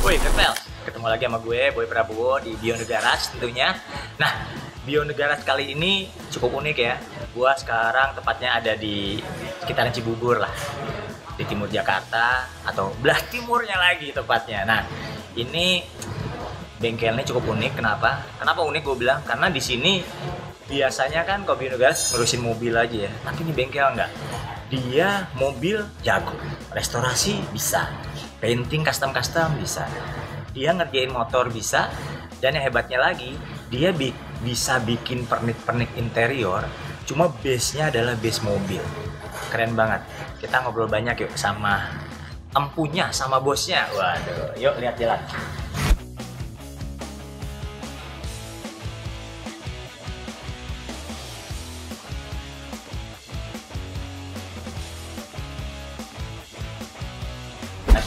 Woi Pepel, ketemu lagi sama gue Boy Prabowo di Bionegaras tentunya. Nah, Bionegaras kali ini cukup unik ya. Gue sekarang tepatnya ada di sekitaran Cibubur lah, di timur Jakarta atau belah timurnya lagi tepatnya. Nah, ini bengkelnya cukup unik. Kenapa? Kenapa unik gue bilang? Karena di sini biasanya kan kalau Bionegaras ngurusin mobil aja ya, tapi ini bengkel enggak. Dia mobil jago, restorasi bisa, painting custom bisa, dia ngerjain motor bisa, dan yang hebatnya lagi dia bisa bikin pernik interior. Cuma base-nya adalah base mobil. Keren banget. Kita ngobrol banyak yuk sama empunya, sama bosnya. Waduh, yuk lihat jalan.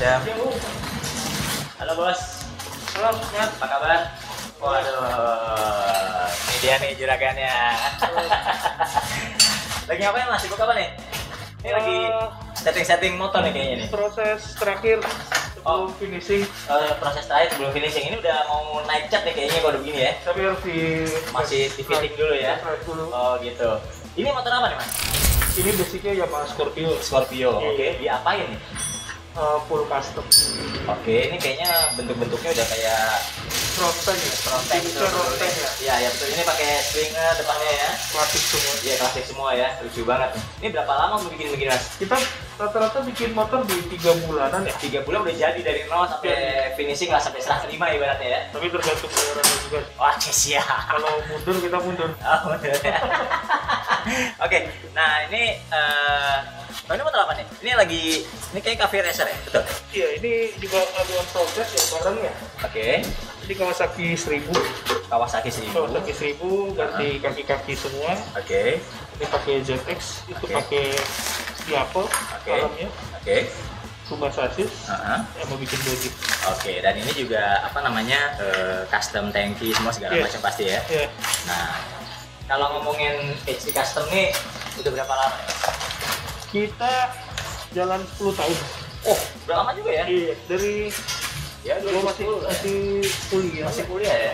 Ada. Halo bos. Halo, Mas. Apa kabar? Waduh, ini dia nih juragannya. Lagi ngapain mas? Sibuk apa nih? Ini lagi setting motor nih kayaknya nih. Proses terakhir sebelum finishing. Proses terakhir sebelum finishing. Ini udah mau naik cat nih kayaknya kalau udah begini ya. Tapi harus Masih di fitting dulu ya. Dulu. Oh gitu. Ini motor apa nih mas? Ini basicnya Yamaha Scorpio. Scorpio. Iya. Oke. Diapain nih? Full custom. Oke. Ini kayaknya bentuk-bentuknya udah kayak Fronten ya. fronten gitu. Fronten ya. Iya ya betul. Ini pakai slinger depannya ya. Klasik semua. Iya klasik semua ya. Lucu banget nih. Ini berapa lama mau bikin begini mas? Kita rata-rata bikin motor di 3 bulanan ya. 3 bulan udah jadi dari nol sampai finishing lah, sampai serah terima ibaratnya ya. Tapi tergantung bayarannya juga. Wah siap. Kalau mundur kita mundur. Oh, betul. Oke, nah ini ini motor apa nih? Ini kayak cafe racer ya, betul? Iya, ini juga aduan progress ya bareng ya. Oke. Ini Kawasaki 1000. Kawasaki 1000. Kawasaki 1000 ganti kaki-kaki semua. Oke. Ini pakai ZX, itu Oke. pakai Diapo Oke. dalamnya. Oke. Rubah sasis yang mau bikin body. Oke, dan ini juga apa namanya custom tangki semua segala Iya. macam pasti ya. Ya, Nah, kalau ngomongin HD custom nih udah berapa lama ya? kita jalan 10 tahun. Oh, udah lama juga ya? Iya, dari Ya, gua masih kuliah. masih kuliah ya.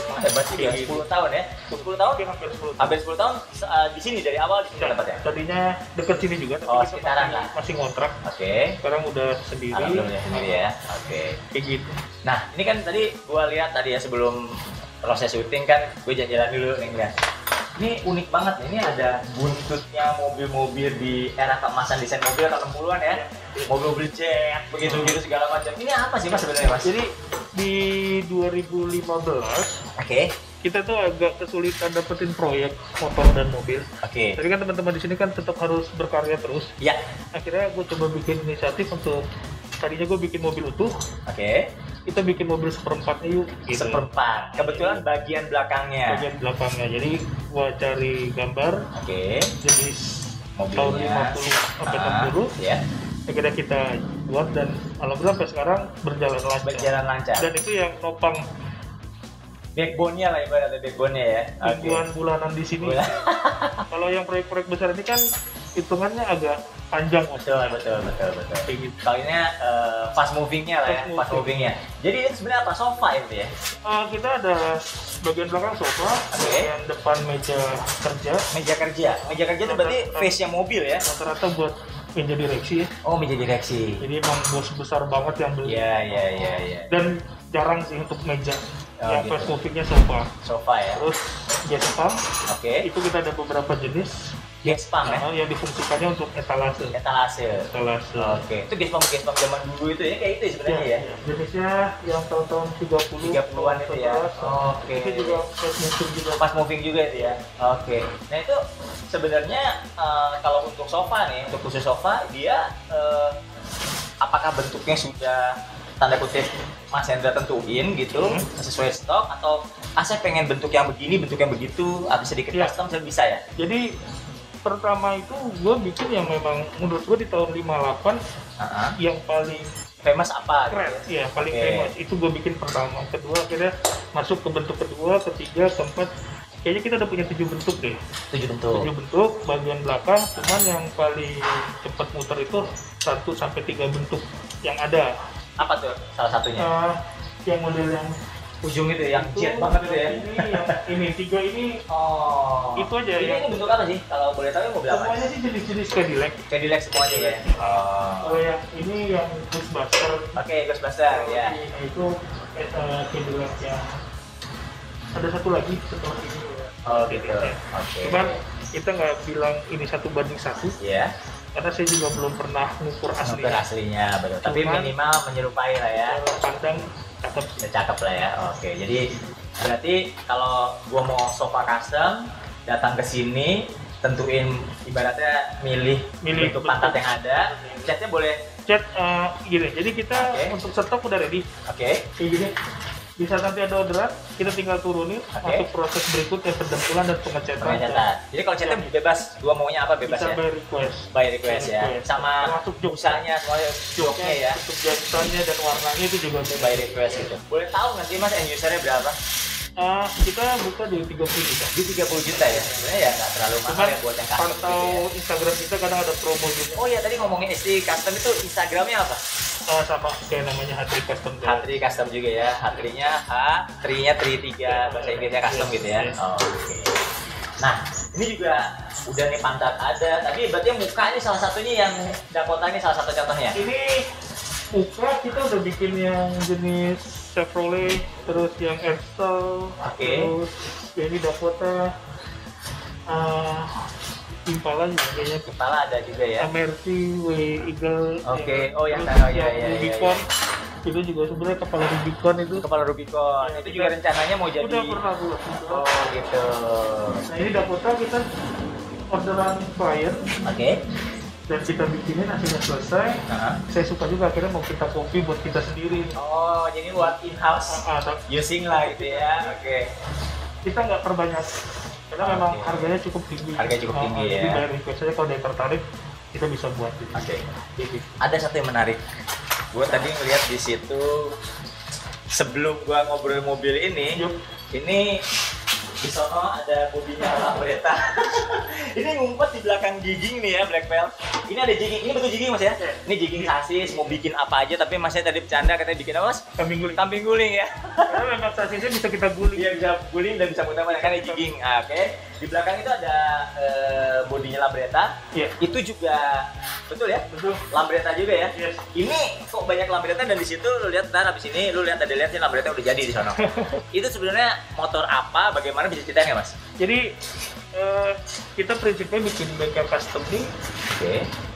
Oh, hebat sih dia 10 tahun ya. 10 tahun? Hampir 10 tahun. Hampir 10 tahun di sini dari awal di sini dapat ya. Tadinya deket sini juga, tapi Oh, kita sekitaran lah. masih ngontrak. Oke. Sekarang udah sendiri. Alhamdulillah sendiri ya. Oke. Kayak gitu. Nah, ini kan tadi gua lihat tadi ya sebelum proses syuting kan gue jalan-jalan dulu nih lihat. Ini unik banget nih. Ini ada buntutnya mobil-mobil di era keemasan desain mobil tahun 60-an ya. Mobil-mobil jet begitu-begitu segala macam. Ini apa sih Mas sebenarnya Mas? Jadi di 2015 Oke. kita tuh agak kesulitan dapetin proyek motor dan mobil. Oke. Tapi kan teman-teman di sini kan tetap harus berkarya terus. Ya. Akhirnya gue coba bikin inisiatif untuk tadinya gue bikin mobil utuh, Oke. kita bikin mobil seperempatnya yuk. Gitu. Seperempat. Kebetulan bagian belakangnya. Bagian belakangnya. Jadi gue cari gambar Oke. jenis Mobilnya. tahun 50 sampai 60. Ya. Akhirnya kita buat dan alhamdulillah sampai sekarang berjalan lancar. Berjalan lancar. Dan itu yang nopang Backbone-nya lah ibaratnya backbone-nya ya. Oke. mingguan bulanan di sini. Bulan. Kalau yang proyek-proyek besar ini kan hitungannya agak panjang. betul. Kayak gitu. Kalau ini fast moving-nya lah ya, fast moving-nya. Jadi ini sebenarnya apa? Sofa itu ya? Kita ada bagian belakang sofa, Oke. bagian depan meja kerja. Meja kerja. Meja kerja itu berarti face-nya mobil ya? Rata-rata buat meja direksi ya. Oh, meja direksi. Jadi emang bos besar banget yang beli. Iya. Dan jarang sih untuk meja. Oh, Yang gitu. fast movingnya sofa. Sofa ya. Terus gas pump, Oke. itu kita ada beberapa jenis Gas pump ya? yang difungsikannya untuk etalase. Etalase. Etalase. Oke. Itu gas pump zaman dulu itu ya kayak itu sebenarnya ya? Jenisnya yang tahun 30 30-an itu ya. 11, Oke. Itu juga fast moving juga. Fast moving juga itu ya. Oke. Nah itu sebenarnya kalau untuk sofa nih, untuk khusus sofa dia apakah bentuknya sudah tanda kutip Mas Hendra tentuin gitu sesuai stok atau saya pengen bentuk yang begini, bentuk yang begitu, bisa sedikit Iya. custom saya bisa ya? Jadi pertama itu gue bikin yang memang menurut gue di tahun 58 yang paling Famous apa? keren, Gitu ya? ya paling Oke. famous itu gue bikin pertama, kedua akhirnya masuk ke bentuk kedua, ketiga, keempat, kayaknya kita udah punya 7 bentuk deh. 7 bentuk. 7 bentuk bagian belakang, cuman yang paling cepat muter itu 1 sampai 3 bentuk yang ada. Apa tuh salah satunya? Yang model yang Ujung itu yang jet banget itu ya. Ini 3 ini. Oh. Itu aja ini, ya. Ini bentuk apa sih? Kalau boleh tahu mobil apa? Semuanya sih jenis-jenis Cadillac. Cadillac semuanya ya. Oh yang ini yang Ghostbuster. Oke, Ghostbuster ya. Itu Cadillac yang ada satu lagi setelah ini. Oh gitu. Oke. Cuman kita nggak bilang ini 1:1. Iya. Karena saya juga belum pernah ngukur aslinya, betul. Tapi minimal menyerupai lah ya. Pandang cakep lah ya. Oke, jadi berarti kalau gua mau sofa custom, datang ke sini, tentuin ibaratnya milih bentuk pantat yang ada, catnya boleh cat gini. Jadi kita untuk stok udah ready. Kayak gini. Bisa nanti ada orderan, kita tinggal turunin, masuk proses berikutnya pendentulan dan pengecatan. Jadi kalau catnya bebas, gua maunya apa bebas bisa ya? By request. By request ya. Sama masuk busanya, semuanya joknya ya. Untuk jangkauannya dan warnanya itu juga by request gitu. Boleh tahu nggak sih mas end usernya berapa? Kita buka di 30 juta. Di 30 juta ya? Sebenarnya ya nggak terlalu mahal ya buat yang custom. Pantau gitu ya. Instagram kita kadang ada promo juga. Oh ya tadi ngomongin istri custom itu Instagramnya apa? Sama kayak namanya Hatri Custom. Hatri Custom juga ya. Hatrinya Tri-nya Tri 3 bahasa Inggrisnya custom gitu ya. Oke. Nah ini juga udah nih pantat ada. Tapi berarti muka ini salah satunya yang Dakota ini salah satu contohnya. Ini muka kita udah bikin yang jenis Chevrolet, terus yang Excel, terus ini Dakota, Impala juga kayaknya. Impala ada juga ya. Mercy, Eagle. Oke. Oh yang ya. Rubicon. Itu juga sebenarnya kepala Rubicon itu. Kepala Rubicon. Itu juga rencananya mau jadi. Udah pernah buat. Oh gitu. Nah ini Dakota kita orderan klien. Dan kita bikinin hasilnya selesai. Saya suka juga akhirnya mau kita copy buat kita sendiri. Oh jadi buat in house using lah gitu ya. Kita nggak perbanyak karena memang harganya cukup tinggi. Harganya cukup tinggi ya. Jadi dari request saja kalau dia tertarik kita bisa buat. Ada satu yang menarik. Gue tadi ngeliat di situ sebelum gue ngobrol mobil ini di sono ada bodinya Lambretta. Ini ngumpet di belakang jigging nih ya Black Belt. Ini ada jigging, ini betul jigging mas ya? Ini jigging sasis, mau bikin apa aja tapi masnya tadi bercanda katanya bikin apa mas? Kambing guling. Kambing guling ya. Karena memang sasisnya bisa kita guling. Iya bisa guling dan bisa muter kan jigging. Di belakang itu ada bodinya Lambretta. Itu juga betul ya? Betul. Lambretta juga ya? Yes. Ini kok banyak Lambretta dan di situ lu lihat habis ini lu lihat sih Lambretta udah jadi di sono. Itu sebenarnya motor apa? Bagaimana bisa ceritain ya mas? Jadi kita prinsipnya bikin bengkel custom nih.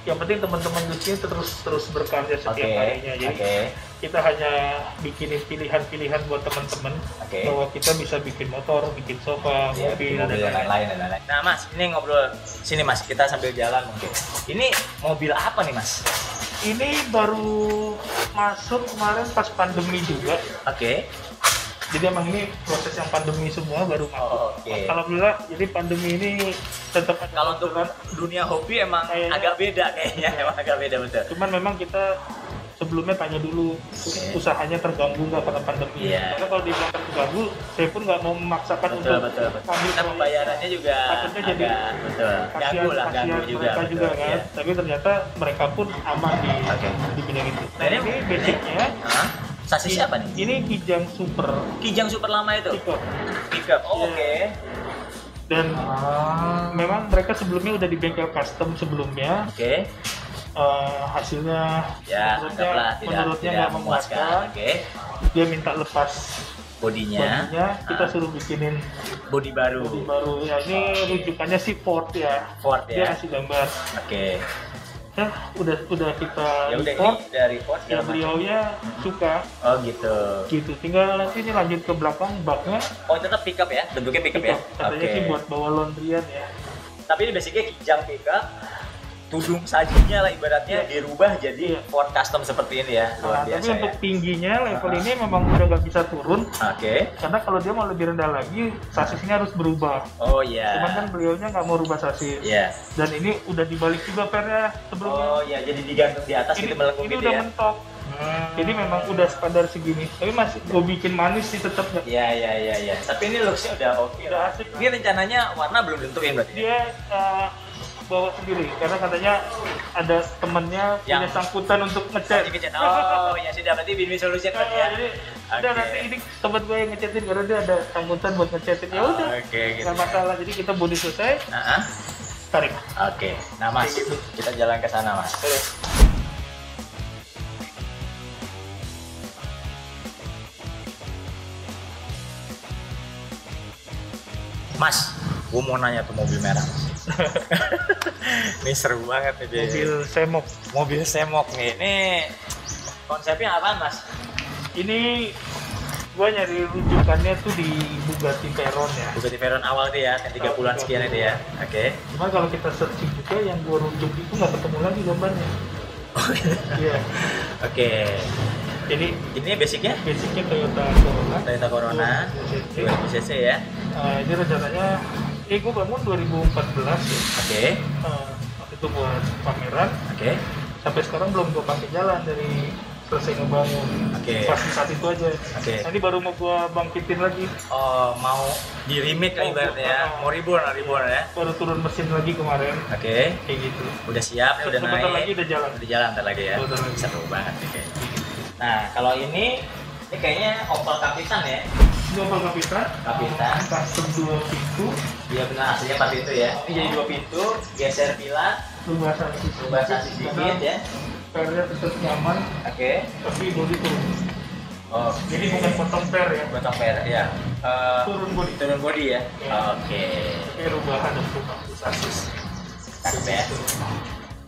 Yang penting teman-teman di sini terus berkarya setiap harinya. Jadi kita hanya bikinin pilihan-pilihan buat teman-teman bahwa kita bisa bikin motor, bikin sofa, mobil dan lain-lain. Nah mas, ini ngobrol sini mas, kita sambil jalan mungkin. Ini mobil apa nih mas? Ini baru masuk kemarin pas pandemi juga. Jadi emang ini proses yang pandemi semua baru masuk. Alhamdulillah, jadi pandemi ini tetap kalau untuk dunia hobi emang agak beda kayaknya, emang agak beda betul. Cuman memang kita sebelumnya tanya dulu usahanya terganggu nggak karena pandemi. Karena kalau dibilang terganggu, saya pun nggak mau memaksakan untuk ambil pembayarannya juga agak ganggu juga. Mereka juga kan. Tapi ternyata mereka pun aman di bidang itu. Nah ini basicnya. Sasisnya apa nih? Ini Kijang Super. Kijang Super lama itu? Pickup. Dan memang mereka sebelumnya udah di bengkel custom sebelumnya. Hasilnya menurutnya nggak memuaskan. Dia minta lepas bodinya. Kita suruh bikinin bodi baru. Ya ini rujukannya sih Ford ya. Dia kasih gambar. Ya udah kita report ya beliaunya suka. Gitu tinggal nanti ini lanjut ke belakang baknya. Tetap pickup ya, bentuknya pickup ya. Katanya sih buat bawa laundryan ya. Tapi ini basicnya Kijang pickup, tudung sajinya lah ibaratnya dirubah jadi Ford custom seperti ini ya. Luar biasa. Tapi untuk tingginya level ini memang udah nggak bisa turun. Karena kalau dia mau lebih rendah lagi, sasisnya harus berubah. Cuman kan beliaunya nggak mau rubah sasis. Dan ini udah dibalik juga pernya sebelumnya. Jadi digantung di atas gitu melengkung ini gitu udah ya. Mentok. Jadi memang udah standar segini. Tapi masih gue bikin manis sih tetap nggak. Tapi ini looksnya udah oke. Udah asik. Ini rencananya warna belum tentuin berarti. Dia bawa sendiri karena katanya ada temennya punya sangkutan untuk ngecat. Oh ya sudah, berarti win-win solution kan ya. Jadi udah nanti ini temen gue yang ngecatin karena dia ada sangkutan buat ngecatin. Ya udah, gitu. nggak masalah. Jadi kita body selesai, tarik. Oke. Nah Mas, kita jalan ke sana Mas. Mas, gue mau nanya tuh mobil merah. Ini seru banget nih. Mobil semok nih. Ini konsepnya apaan Mas? Ini gue nyari rujukannya tuh di Bugatti Veyron ya. Bugatti Veyron awal tuh ya, kan 30-an sekian itu ya. Oke. Cuma kalau kita searching juga yang gue rujuk itu nggak ketemu lagi gambarnya. Iya. Oke. Jadi ini basicnya Toyota Corona 2000 cc ya. Ini rencananya gue bangun 2014 ya. Oke. Waktu itu buat pameran. Oke. Sampai sekarang belum gue pakai jalan dari selesai ngebangun. Oke. Pas saat itu aja. Oke. Nanti baru mau gue bangkitin lagi. Oh, mau di remake lah ibaratnya ya. Mau reborn ya. Baru turun mesin lagi kemarin. Oke. Kayak gitu. Udah siap, udah naik. Sebentar lagi udah jalan. Udah jalan ntar lagi ya. Seru banget nih kayaknya. Nah, kalau ini kayaknya Opel Kapitan ya. Ini Opel Kapitan. Custom 2 pintu. Iya benar, aslinya 4 pintu ya. Ini jadi 2 pintu, geser pilar, rubah sasis sedikit ya. Pernya tetap nyaman. Oke. Tapi bodi turun. Oh, jadi bukan potong per ya. Potong per ya. Turun bodi ya. Oke. Ini rubahan untuk sasis. Cakep ya.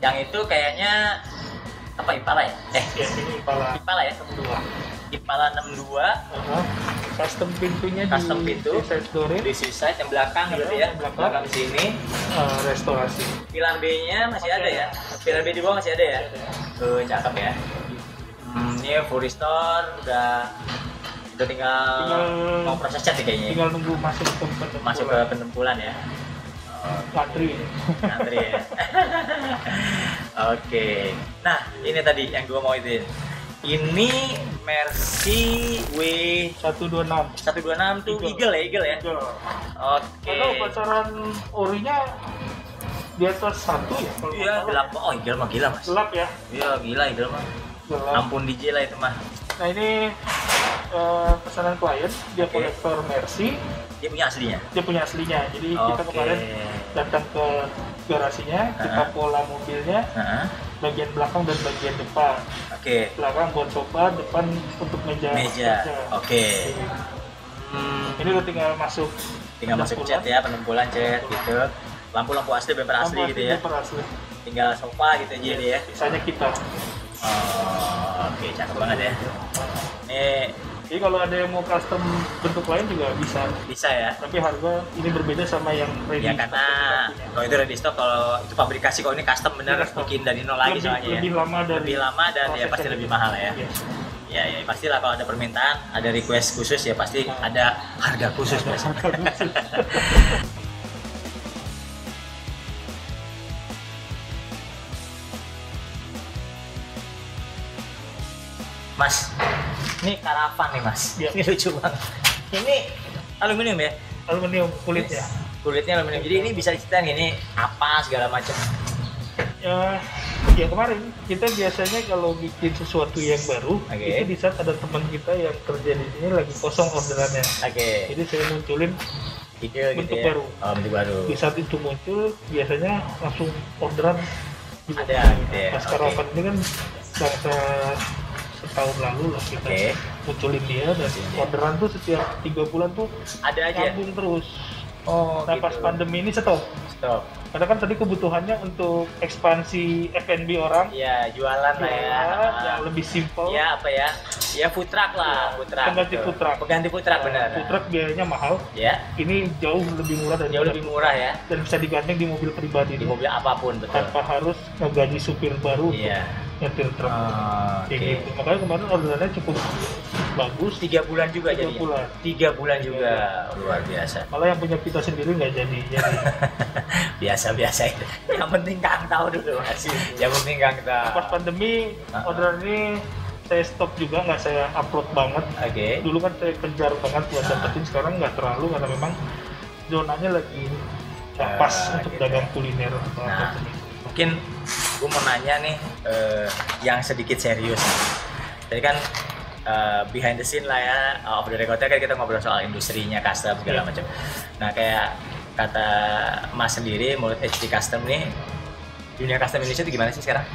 Yang itu kayaknya apa, Impala ya? Ya, ini Impala ya? 62. Impala 62. Custom pintunya pintu di side yang belakang gitu ya. Belakang di sini. Restorasi. Pilar B-nya masih ada ya? Pilar B di bawah masih ada ya? Tuh, cakep ya. Ini full restore, udah tinggal mau proses cat kayaknya. Tinggal nunggu masuk ke penempulan ya. Ngantri ya. Oke. Nah, ini tadi yang gua mau itu. Ini Mercy W126 tuh Eagle ya? Oke. Kalau pasaran orinya di atas 1 ya? Iya, gelap. Oh, Eagle mah gila Mas. Gelap ya? Iya, gila Eagle mah. Ampun DJ lah itu mah. Nah ini pesanan klien, dia kolektor Mercy. Dia punya aslinya. Jadi kita kemarin datang ke garasinya, kita pola mobilnya, bagian belakang dan bagian depan. Belakang buat sofa, depan untuk meja. Oke. Ini udah tinggal masuk cat ya, penempulan cat gitu. Lampu-lampu asli, bumper asli gitu ya. Tinggal sofa gitu aja ya. Sisanya kita. Oke, cakep banget ya. Jadi kalau ada yang mau custom bentuk lain juga bisa ya. Tapi harga ini berbeda sama yang ready ya, karena kalau itu ready stock, kalau itu pabrikasi, kalau ini custom bener bikin dari nol lagi soalnya lebih lama dan ya pasti lebih mahal ya. Ya pastilah kalau ada permintaan, ada request khusus ya pasti ada harga khusus Mas. Mas, ini karavan nih Mas. Ini lucu banget. Ini aluminium ya? Aluminium kulitnya. Kulitnya aluminium. Jadi ini bisa diceritain ini apa segala macam. Ya kemarin kita biasanya kalau bikin sesuatu yang baru, itu di saat ada teman kita yang kerja di sini lagi kosong orderannya. Jadi saya munculin ide bentuk gitu ya? baru. Bentuk baru. Di saat itu muncul, biasanya langsung orderan. Ada gitu ya. Pas karavan ini kan bangsa setahun lalu lah kita munculin dia, dan orderan tuh setiap 3 bulan tuh ada aja, nyambung terus. Nah gitu. Pas pandemi ini stop. Karena kan tadi kebutuhannya untuk ekspansi F&B orang. Iya, jualan lah ya. Yang lebih simpel. Ya apa ya? Ya food truck lah, Pengganti food truck. Benar. Food truck biayanya mahal. Ya. Ini jauh lebih murah ya. Dan bisa digandeng di mobil pribadi. Di mobil apapun, betul. Tanpa harus ngegaji supir baru. Iya. Nyetir truk. Gitu. Makanya kemarin orderannya cukup bagus. 3 bulan juga jadinya. 3 bulan juga. Luar biasa. Malah yang punya pita sendiri nggak jadi. Biasa itu. Yang penting Kang tahu dulu Mas. Yang penting Kang tahu. Pas pandemi orderan ini saya stop juga, nggak saya upload banget. Dulu kan saya kejar banget buat dapetin, sekarang nggak terlalu karena memang zonanya lagi pas untuk gitu. dagang kuliner. Nah, mungkin gue mau nanya nih yang sedikit serius. Tadi kan behind the scene lah ya, off the record kan kita ngobrol soal industrinya, custom segala macam. Nah, kayak kata Mas sendiri, menurut HD Custom nih, dunia custom Indonesia itu gimana sih sekarang?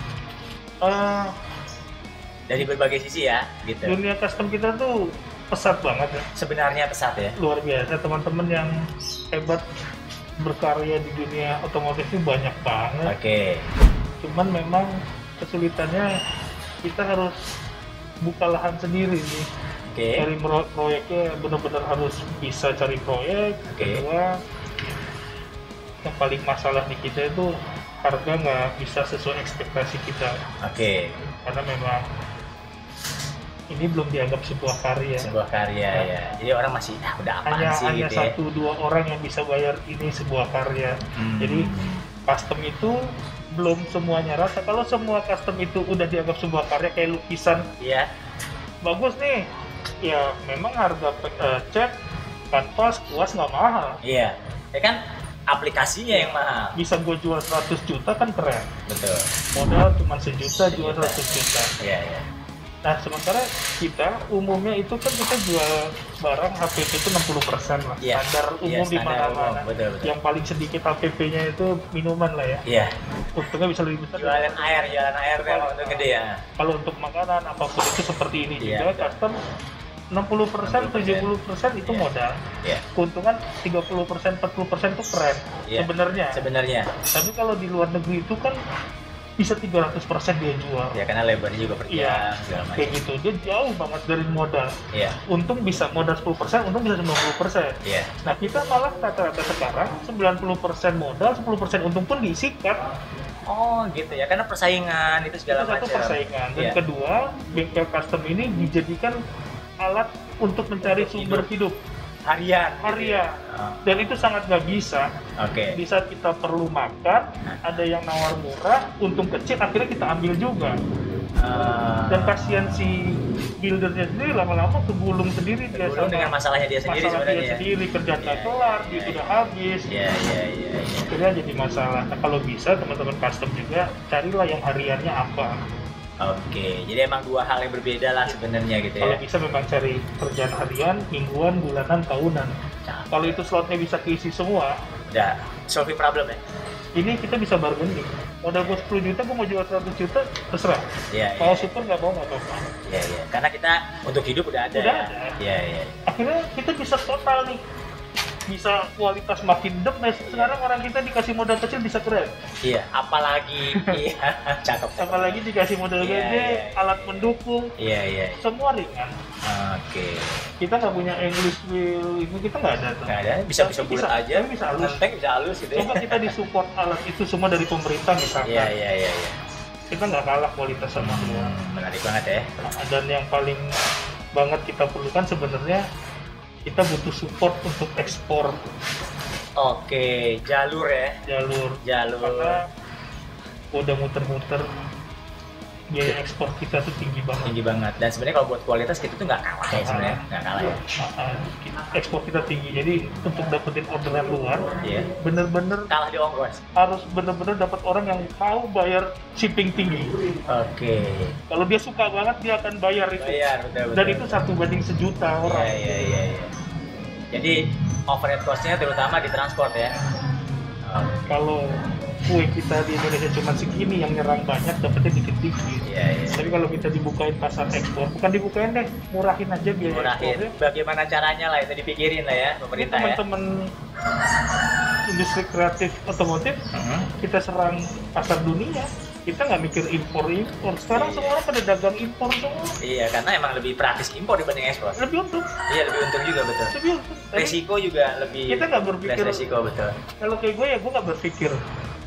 Dari berbagai sisi ya, gitu. Dunia custom kita tuh pesat banget ya. Sebenarnya pesat ya. Luar biasa, teman-teman yang hebat berkarya di dunia otomotif itu banyak banget. Oke. Cuman memang kesulitannya kita harus buka lahan sendiri nih. Oke. Cari proyeknya benar-benar harus bisa cari proyek. Kedua, yang paling masalah di kita itu harga nggak bisa sesuai ekspektasi kita. Oke. Karena memang ini belum dianggap sebuah karya. Sebuah karya ya. Jadi orang masih udah apaan sih hanya gitu ya. satu dua orang yang bisa bayar ini sebuah karya. Jadi custom itu belum semuanya rata. Kalau semua custom itu udah dianggap sebuah karya kayak lukisan, Iya. bagus nih. Ya memang harga cat, kanvas, kuas nggak mahal. Iya. Ya kan aplikasinya yang mahal. Bisa gue jual 100 juta kan keren. Betul. Modal cuma 1 juta, jual 100 juta. Iya, iya. Nah, sementara kita umumnya itu kan kita jual barang HPP itu 60% lah. Iya. Standar umum Iya, di standar mana-mana. umum. Betul, betul. Yang paling sedikit HPP-nya itu minuman lah ya. Iya. Untungnya bisa lebih besar. Jualan air tuh emang untuk gede ya. Kalau untuk makanan apapun itu seperti ini Iya. juga custom 60%, 70% itu Iya. modal. Iya. Keuntungan 30%, 40% itu keren Iya. sebenarnya. Sebenarnya. Tapi kalau di luar negeri itu kan bisa 300% dia jual. Ya karena lebarnya juga per jam Iya, segala macam. kayak gitu. Dia jauh banget dari modal. Iya. Untung bisa modal 10%, untung bisa 90%. Iya. Nah, kita malah rata-rata sekarang 90% modal, 10% untung pun diisikan. Oh gitu ya, karena persaingan itu segala Itu satu macam. persaingan. Dan Iya. kedua, bengkel custom ini dijadikan alat untuk mencari Untuk sumber hidup harian. harian. Oh, Dan itu sangat nggak bisa. Oke. Di saat kita perlu makan, ada yang nawar murah, untung kecil, akhirnya kita ambil juga. Dan kasihan si buildernya sendiri lama-lama kegulung sendiri dia Tergulung dengan masalahnya dia sendiri masalah sebenarnya. dia sendiri, kerjaan nggak Iya, kelar, iya, duit iya. udah habis. Iya, iya, iya, iya. Akhirnya jadi masalah. Nah, kalau bisa teman-teman custom juga carilah yang hariannya apa. Oke, jadi emang dua hal yang berbeda lah sebenarnya gitu Kalau ya. bisa memang cari kerjaan harian, mingguan, bulanan, tahunan. Kalau itu slotnya bisa keisi semua, Udah solving problem ya. ini kita bisa bargaining. Modal gue 10 juta, gue mau jual 100 juta, terserah. Iya, Kalau iya. super nggak mau, nggak apa-apa. Iya, iya. Karena kita untuk hidup udah ada. Udah ya. ada. Iya, iya. Akhirnya kita bisa total nih. Bisa kualitas makin dep. Nah, sekarang orang kita dikasih modal kecil bisa keren. Iya, apalagi iya, cakep. Apalagi dikasih modal Iya, gede, iya, iya. alat mendukung, Iya, iya. semua ringan. Oke. Kita nggak punya English wheel, ini kita nggak ada tuh. Nggak ada, bisa Tapi bulat aja. tapi bisa halus. Nenteng bisa halus gitu ya. Coba kita disupport alat itu semua dari pemerintah misalkan. Iya, iya, iya, iya. Kita nggak kalah kualitas sama luar. Menarik banget ya. Dan yang paling banget kita perlukan sebenarnya kita butuh support untuk ekspor Oke, jalur ya. jalur. Jalur. Karena udah muter-muter biaya ekspor kita tuh tinggi banget. Tinggi banget. Dan sebenarnya kalau buat kualitas kita tuh nggak kalah ya sebenarnya. Nggak kalah ya. Ekspor kita tinggi, jadi untuk dapetin orderan luar Iya. bener-bener Kalah di ongkos. harus bener-bener dapat orang yang mau bayar shipping tinggi. Oke. Kalau dia suka banget dia akan bayar itu. Bayar, betul, betul. Dan itu 1/1 orang. Iya, iya, iya, iya. Jadi overhead cost-nya terutama di transport ya. Kalau kue kita di Indonesia cuma segini, yang nyerang banyak dapetnya dikit-dikit. Iya, iya. Tapi kalau kita dibukain pasar ekspor, bukan dibukain deh, murahin aja biaya Murahin. ekspornya. Bagaimana caranya lah itu dipikirin lah ya Ini pemerintah ya. teman-teman industri kreatif otomotif, kita serang pasar dunia. Kita nggak mikir impor. Sekarang Iya. semua orang pada dagang impor semua. Iya, karena emang lebih praktis impor dibanding ekspor. Lebih untung, Iya, lebih untung juga betul. lebih untung. Tapi Resiko juga lebih. kita nggak berpikir- less resiko betul. kalau kayak gue ya, gue nggak berpikir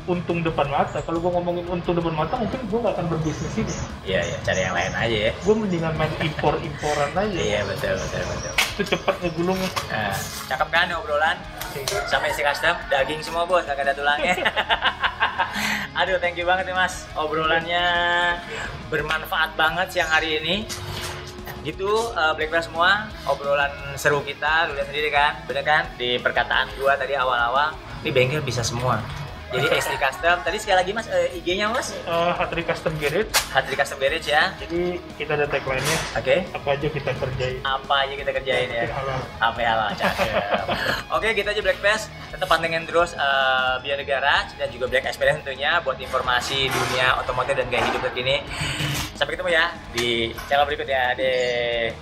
untung depan mata. Kalau gue ngomongin untung depan mata, mungkin gue nggak akan berbisnis ini. Iya, iya, cari yang lain aja ya. Gue mendingan main impor-imporan aja. Iya, betul, betul, betul. Itu cepet ngegulung. Nah, cakep kan obrolan? Sampai isi custom, daging semua bos, nggak ada tulangnya. Aduh, thank you banget nih mas. Obrolannya bermanfaat banget siang hari ini. Gitu, Blackbird semua, obrolan seru kita, lu lihat sendiri kan, bener kan? Di perkataan gua tadi awal-awal, Ini bengkel bisa semua. Jadi Hatri Custom, tadi sekali lagi Mas, IG-nya Mas? Hatri Custom Garage. Hatri Custom Garage ya. Jadi kita ada tagline-nya. Oke. Apa aja kita kerjain. Apa aja kita kerjain ya. Apa halal, cakep. Oke, kita aja Black Pass. Tetap pantengin terus Beyond the Garage dan juga Black Experience tentunya buat informasi dunia otomotif dan gaya hidup terkini. Sampai ketemu ya di channel berikutnya deh.